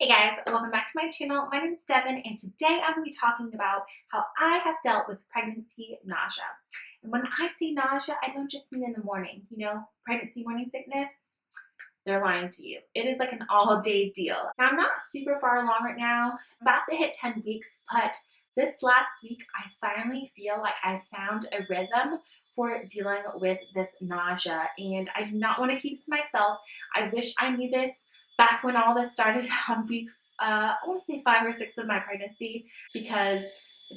Hey guys, welcome back to my channel. My name is Devyn, and today I'm going to be talking about how I have dealt with pregnancy nausea. And when I say nausea, I don't just mean in the morning. Pregnancy morning sickness, they're lying to you. It is like an all-day deal. Now, I'm not super far along right now. I'm about to hit 10 weeks, but this last week, I finally feel like I found a rhythm for dealing with this nausea, and I do not want to keep it to myself. I wish I knew this back when all this started on week, I want to say 5 or 6 of my pregnancy, because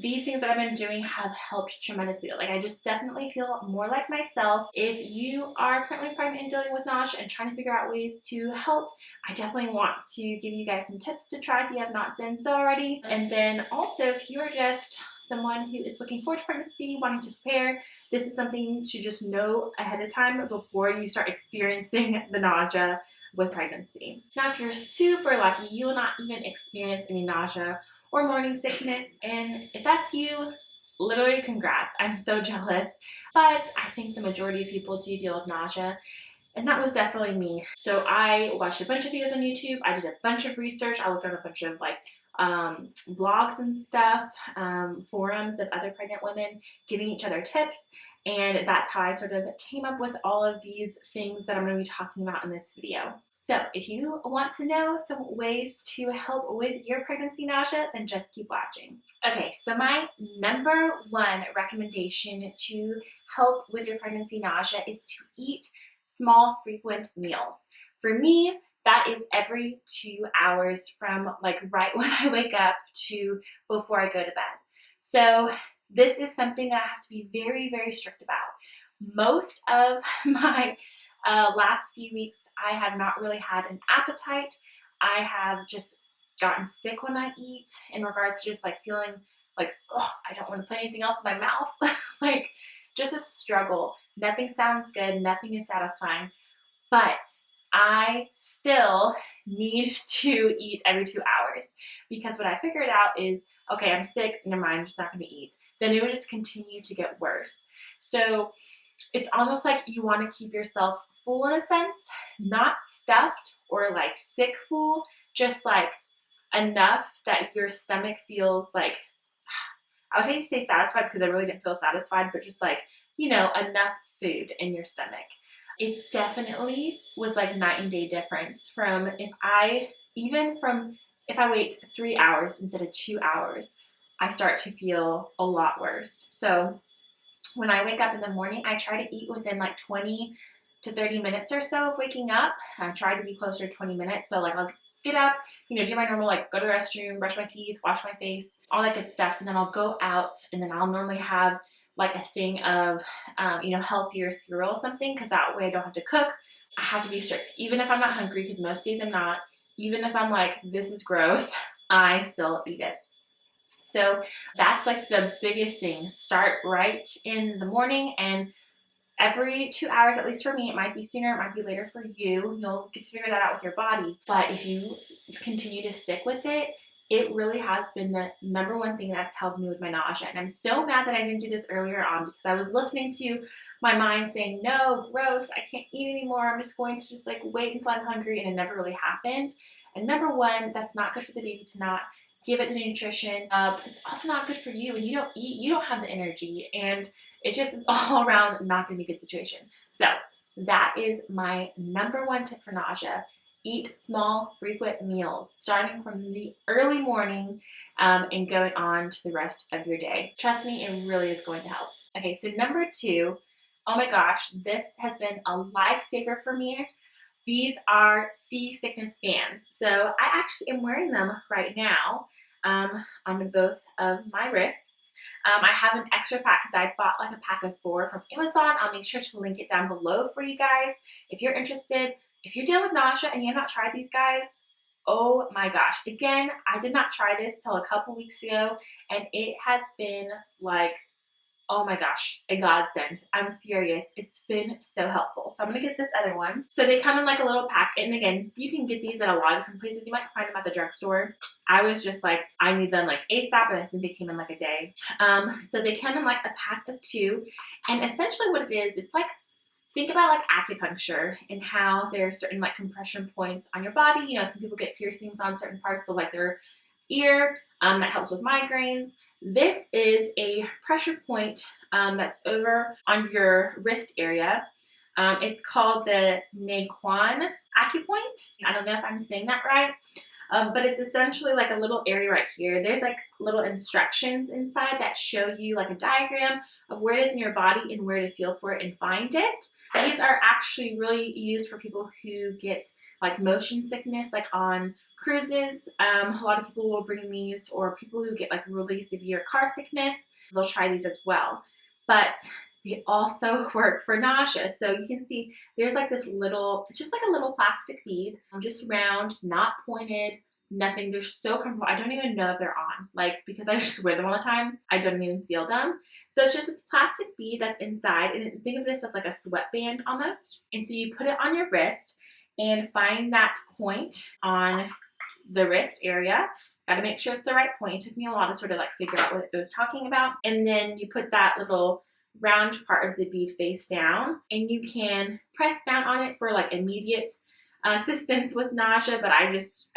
these things that I've been doing have helped tremendously. Like, I just definitely feel more like myself. If you are currently pregnant and dealing with nausea and trying to figure out ways to help, I definitely want to give you guys some tips to try if you have not done so already. And then also, if you are just someone who is looking forward to pregnancy, wanting to prepare, this is something to just know ahead of time before you start experiencing the nausea with pregnancy. Now, if you're super lucky, you will not even experience any nausea or morning sickness, and if that's you, literally congrats. I'm so jealous, but I think the majority of people do deal with nausea, and that was definitely me. So I watched a bunch of videos on YouTube. I did a bunch of research. I looked at a bunch of blogs and stuff, forums of other pregnant women giving each other tips. And that's how I sort of came up with all of these things that I'm going to be talking about in this video. So if you want to know some ways to help with your pregnancy nausea, then just keep watching. Okay, so my number one recommendation to help with your pregnancy nausea is to eat small, frequent meals. For me, that is every 2 hours from like right when I wake up to before I go to bed. So this is something that I have to be very, very strict about. Most of my last few weeks, I have not really had an appetite. I have just gotten sick when I eat, in regards to just like feeling like, oh, I don't want to put anything else in my mouth. Like, just a struggle. Nothing sounds good. Nothing is satisfying. But I still need to eat every 2 hours, because what I figured out is, okay, I'm sick, never mind, I'm just not going to eat. Then it would just continue to get worse. So it's almost like you want to keep yourself full in a sense, not stuffed or like sick full, just like enough that your stomach feels like, I would hate to say satisfied because I really didn't feel satisfied, but just like, enough food in your stomach. It definitely was like night and day difference from if I wait 3 hours instead of 2 hours, I start to feel a lot worse. So when I wake up in the morning, I try to eat within like 20 to 30 minutes or so of waking up. I try to be closer to 20 minutes. So like I'll get up, do my normal, like go to the restroom, brush my teeth, wash my face, all that good stuff. And then I'll go out, and then I'll normally have like a thing of, healthier cereal or something, because that way I don't have to cook. I have to be strict, even if I'm not hungry, because most days I'm not. Even if I'm like, this is gross, I still eat it. So that's like the biggest thing. Start right in the morning, and every 2 hours, at least for me. It might be sooner, it might be later for you. You'll get to figure that out with your body. But if you continue to stick with it, it really has been the number one thing that's helped me with my nausea. And I'm so mad that I didn't do this earlier on, because I was listening to my mind saying, no, gross, I can't eat anymore. I'm just going to just like wait until I'm hungry. And it never really happened. And number one, that's not good for the baby to not give it the nutrition. But it's also not good for you. When you don't eat, you don't have the energy. And it's all around not going to be a good situation. So that is my number one tip for nausea. Eat small, frequent meals, starting from the early morning and going on to the rest of your day. Trust me, it really is going to help. Okay, so number two, oh my gosh, this has been a lifesaver for me. These are seasickness bands. So I actually am wearing them right now on both of my wrists. I have an extra pack because I bought like a pack of 4 from Amazon. I'll make sure to link it down below for you guys if you're interested. If you're dealing with nausea and you have not tried these guys, oh my gosh. Again, I did not try this till a couple weeks ago, and it has been like, oh my gosh, a godsend. I'm serious. It's been so helpful. So I'm going to get this other one. So they come in like a little pack. And again, you can get these at a lot of different places. You might find them at the drugstore. I was just like, I need them like ASAP, and I think they came in like a day. So they come in like a pack of 2. And essentially what it is, it's like think about like acupuncture and how there are certain like compression points on your body. You know, some people get piercings on certain parts of like their ear. That helps with migraines. This is a pressure point that's over on your wrist area. It's called the Naquan acupoint. I don't know if I'm saying that right. But it's essentially like a little area right here. There's like little instructions inside that show you like a diagram of where it is in your body and where to feel for it and find it. These are actually really used for people who get like motion sickness, like on cruises. A lot of people will bring these, or people who get like really severe car sickness, they'll try these as well. But they also work for nausea. So you can see there's like this little, it's just like a little plastic bead, just round, not pointed, nothing. They're so comfortable. I don't even know if they're on, like, because I just wear them all the time. I don't even feel them. So it's just this plastic bead that's inside, and think of this as like a sweatband almost. And so you put it on your wrist and find that point on the wrist area. Got to make sure it's the right point. It took me a while to sort of like figure out what it was talking about. And then you put that little round part of the bead face down, and you can press down on it for like immediate assistance with nausea, but I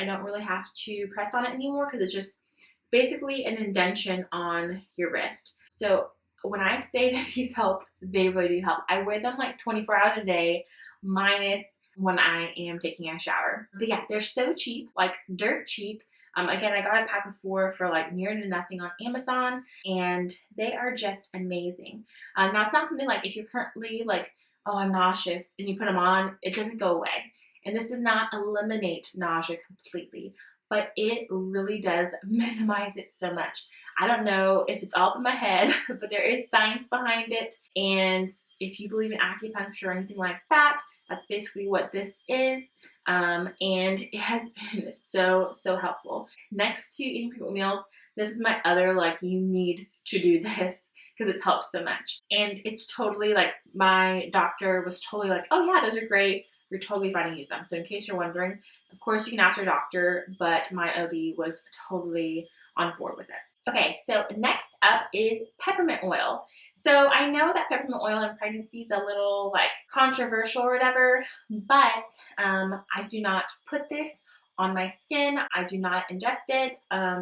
don't really have to press on it anymore because it's just basically an indentation on your wrist. So when I say that these help, they really do help. I wear them like 24 hours a day, minus when I am taking a shower. But yeah, they're so cheap, like dirt cheap. Again, I got a pack of 4 for like near to nothing on Amazon, and they are just amazing. Now, it's not something like if you're currently like, oh, I'm nauseous, and you put them on, it doesn't go away. And this does not eliminate nausea completely, but it really does minimize it so much. I don't know if it's all up in my head, but there is science behind it. And if you believe in acupuncture or anything like that, that's basically what this is. And it has been so helpful. Next to eating frequent meals, this is my other like, you need to do this because it's helped so much. And it's totally like, my doctor was totally like, oh yeah, those are great. You're totally fine to use them. So in case you're wondering, of course you can ask your doctor, but my OB was totally on board with it. Okay, so next up is peppermint oil. So I know that peppermint oil in pregnancy is a little like controversial or whatever, but I do not put this on my skin. I do not ingest it,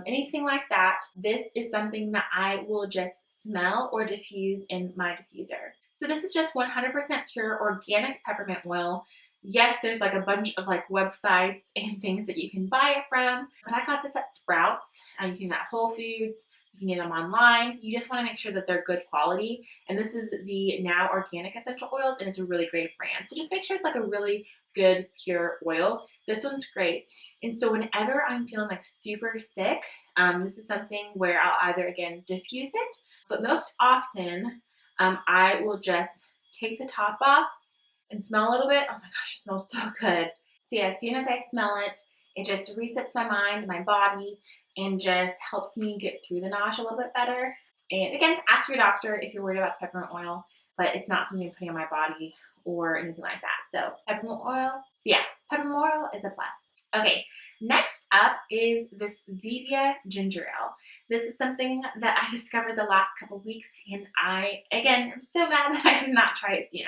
anything like that. This is something that I will just smell or diffuse in my diffuser. So this is just 100% pure organic peppermint oil. Yes, there's like a bunch of like websites and things that you can buy it from, but I got this at Sprouts. You can get it at Whole Foods. You can get them online. You just want to make sure that they're good quality. And this is the Now Organic Essential Oils, and it's a really great brand. So just make sure it's like a really good, pure oil. This one's great. And so whenever I'm feeling like super sick, this is something where I'll either, again, diffuse it, but most often I will just take the top off and smell a little bit. Oh my gosh, it smells so good. So yeah, as soon as I smell it, it just resets my mind, my body, and just helps me get through the nausea a little bit better. And again, ask your doctor if you're worried about the peppermint oil, but it's not something I'm putting on my body or anything like that. So peppermint oil. So yeah, peppermint oil is a plus. Okay, next up is this ZEVIA ginger ale. This is something that I discovered the last couple weeks, and I, again, am so mad that I did not try it sooner.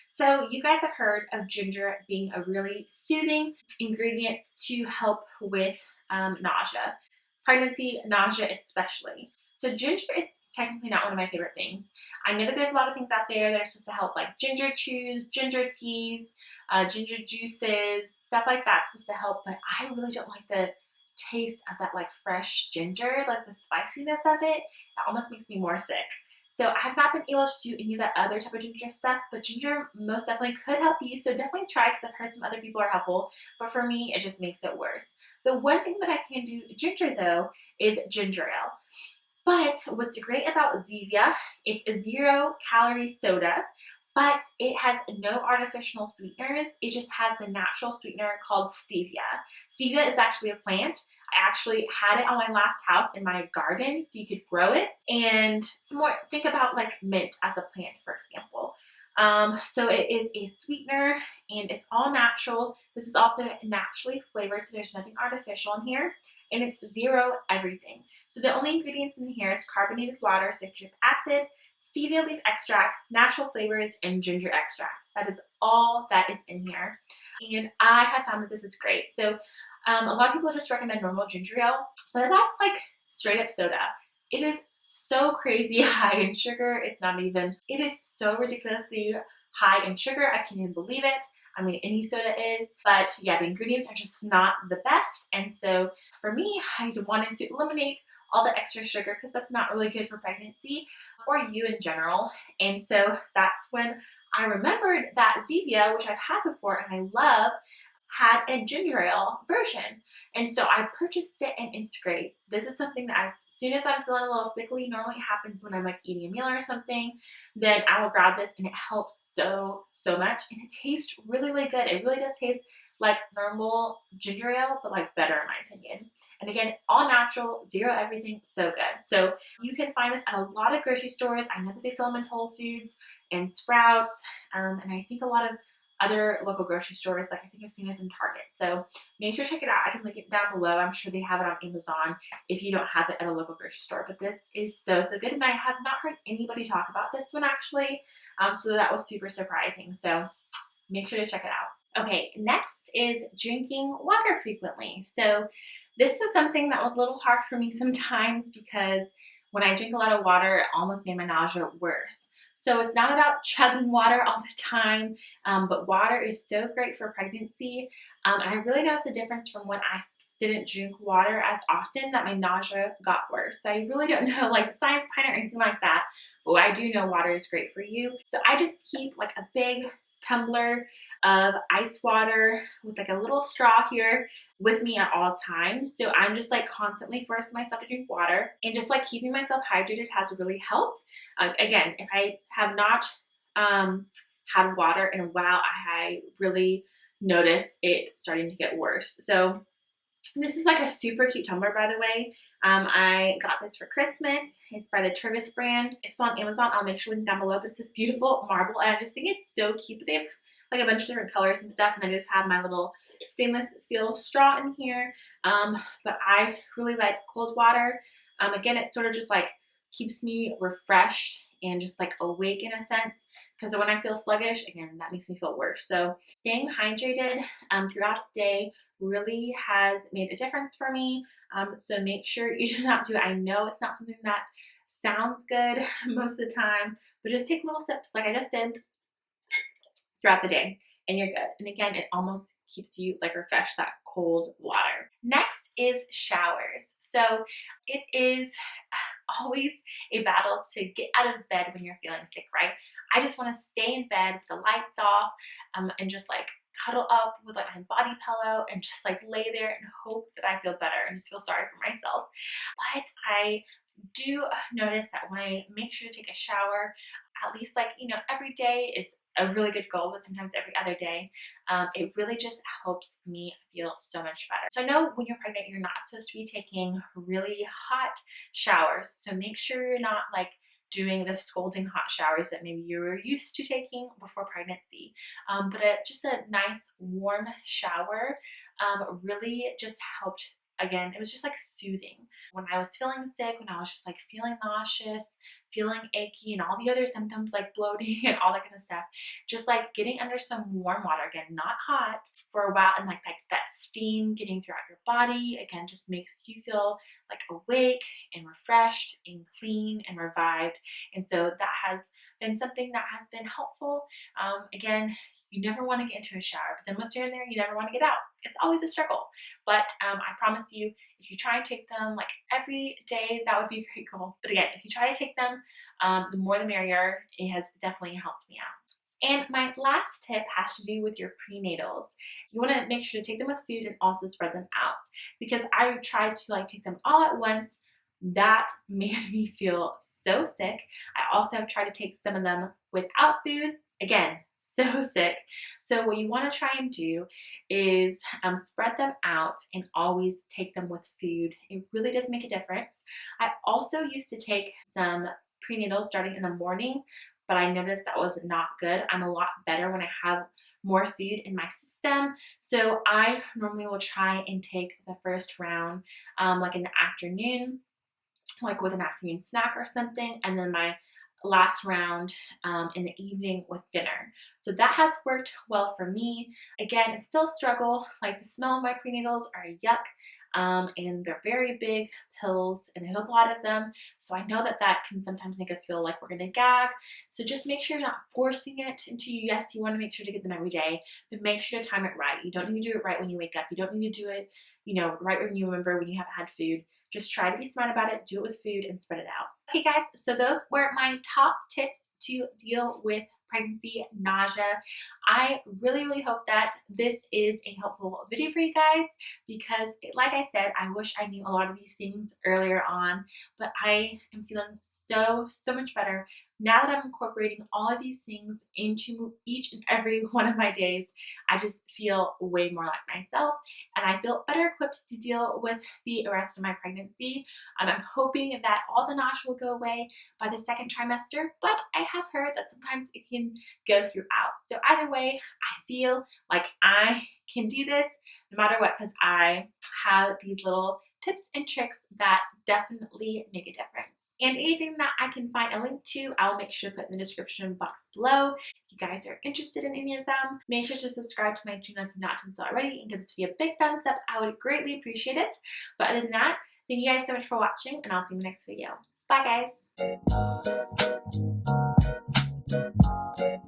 So you guys have heard of ginger being a really soothing ingredient to help with nausea. Pregnancy, nausea especially. So ginger is technically not one of my favorite things. I know that there's a lot of things out there that are supposed to help, like ginger chews, ginger teas, ginger juices, stuff like that supposed to help, but I really don't like the taste of that like fresh ginger, like the spiciness of it. That almost makes me more sick. So I have not been able to do any of that other type of ginger stuff, but ginger most definitely could help you. So definitely try, because I've heard some other people are helpful, but for me, it just makes it worse. The one thing that I can do ginger though is ginger ale. But what's great about ZEVIA, it's a 0-calorie soda, but it has no artificial sweeteners. It just has the natural sweetener called stevia. Stevia is actually a plant. I actually had it on my last house in my garden, so you could grow it. And some more, think about like mint as a plant, for example. So it is a sweetener, and it's all natural. This is also naturally flavored, so there's nothing artificial in here. And it's 0 everything. So the only ingredients in here is carbonated water, citric acid, stevia leaf extract, natural flavors, and ginger extract. That is all that is in here. And I have found that this is great. So a lot of people just recommend normal ginger ale, but that's like straight up soda. It is so crazy high in sugar. It's not even, it is so ridiculously high in sugar. I can't even believe it. I mean, any soda is, but yeah, the ingredients are just not the best. And so for me, I wanted to eliminate all the extra sugar because that's not really good for pregnancy or you in general. And so that's when I remembered that ZEVIA, which I've had before and I love, had a ginger ale version. And so I purchased it and it's great. This is something that as soon as I'm feeling a little sickly, normally it happens when I'm like eating a meal or something, then I will grab this and it helps so much. And it tastes really, really good. It really does taste like normal ginger ale, but like better in my opinion. And again, all natural, zero everything, so good. So you can find this at a lot of grocery stores. I know that they sell them in Whole Foods and Sprouts, and I think a lot of other local grocery stores, like I think I've seen this in Target. So make sure to check it out. I can link it down below. I'm sure they have it on Amazon if you don't have it at a local grocery store. But this is so good. And I have not heard anybody talk about this one actually. So that was super surprising. So make sure to check it out. Okay, next is drinking water frequently. So this is something that was a little hard for me sometimes because when I drink a lot of water, it almost made my nausea worse. So it's not about chugging water all the time, but water is so great for pregnancy. And I really noticed a difference from when I didn't drink water as often that my nausea got worse. So I really don't know like the science behind it or anything like that, but I do know water is great for you. So I just keep like a big tumbler of ice water with like a little straw here with me at all times. So I'm just like constantly forcing myself to drink water and just like keeping myself hydrated has really helped. Again, if I have not had water in a while, I really notice it starting to get worse. So this is like a super cute tumbler, by the way. I got this for Christmas. It's by the Tervis brand. If it's on Amazon, I'll make sure to link down below. But it's this beautiful marble, and I just think it's so cute. But they have like a bunch of different colors and stuff, and I just have my little stainless steel straw in here. But I really like cold water. Again, it sort of just like keeps me refreshed and just like awake in a sense, because when I feel sluggish, again, that makes me feel worse. So staying hydrated throughout the day really has made a difference for me. So make sure you do not do it. I know it's not something that sounds good most of the time, but just take little sips like I just did throughout the day and you're good. And again, it almost keeps you like refreshed, that cold water. Next is showers. So it is always a battle to get out of bed when you're feeling sick, right? I just want to stay in bed with the lights off and just like cuddle up with like my body pillow and just like lay there and hope that I feel better and just feel sorry for myself. But I do notice that when I make sure to take a shower, at least like, you know, every day is a really good goal, but sometimes every other day, it really just helps me feel so much better. So I know when you're pregnant, you're not supposed to be taking really hot showers. So make sure you're not like doing the scalding hot showers that maybe you were used to taking before pregnancy. But just a nice warm shower really just helped. Again, it was just like soothing. When I was feeling sick, when I was just like feeling nauseous, feeling achy, and all the other symptoms like bloating and all that kind of stuff, just like getting under some warm water, again, not hot, for a while, and like that steam getting throughout your body, again, just makes you feel like awake and refreshed and clean and revived. And so that has been something that has been helpful. Again, you never want to get into a shower, but then once you're in there, you never want to get out. It's always a struggle. But I promise you, if you try and take them like every day, that would be a great goal. But again, if you try to take them, the more the merrier. It has definitely helped me out. And my last tip has to do with your prenatals. You want to make sure to take them with food and also spread them out, because I tried to like take them all at once. That made me feel so sick. I also have tried to take some of them without food. Again, so sick. So what you want to try and do is spread them out and always take them with food. It really does make a difference. I also used to take some prenatals starting in the morning, but I noticed that was not good. I'm a lot better when I have more food in my system. So I normally will try and take the first round like in the afternoon, like with an afternoon snack or something, and then my last round in the evening with dinner. So that has worked well for me. Again, it's still a struggle. Like the smell of my prenatals are yuck, and they're very big pills and there's a lot of them. So I know that that can sometimes make us feel like we're gonna gag. So just make sure you're not forcing it into you. Yes, you wanna make sure to get them every day, but make sure to time it right. You don't need to do it right when you wake up. You don't need to do it, right when you remember when you haven't had food. Just try to be smart about it, do it with food, and spread it out. Okay, guys, so those were my top tips to deal with pregnancy nausea. I really, really hope that this is a helpful video for you guys because, like I said, I wish I knew a lot of these things earlier on, but I am feeling so much better now that I'm incorporating all of these things into each and every one of my days. I just feel way more like myself and I feel better equipped to deal with the rest of my pregnancy. I'm hoping that all the nausea will go away by the second trimester, but I have heard that sometimes it can go throughout. So either way, I feel like I can do this no matter what because I have these little tips and tricks that definitely make a difference. And anything that I can find a link to, I'll make sure to put in the description box below. If you guys are interested in any of them, make sure to subscribe to my channel if you've not done so already and give this video a big thumbs up. I would greatly appreciate it. But other than that, thank you guys so much for watching and I'll see you in the next video. Bye guys.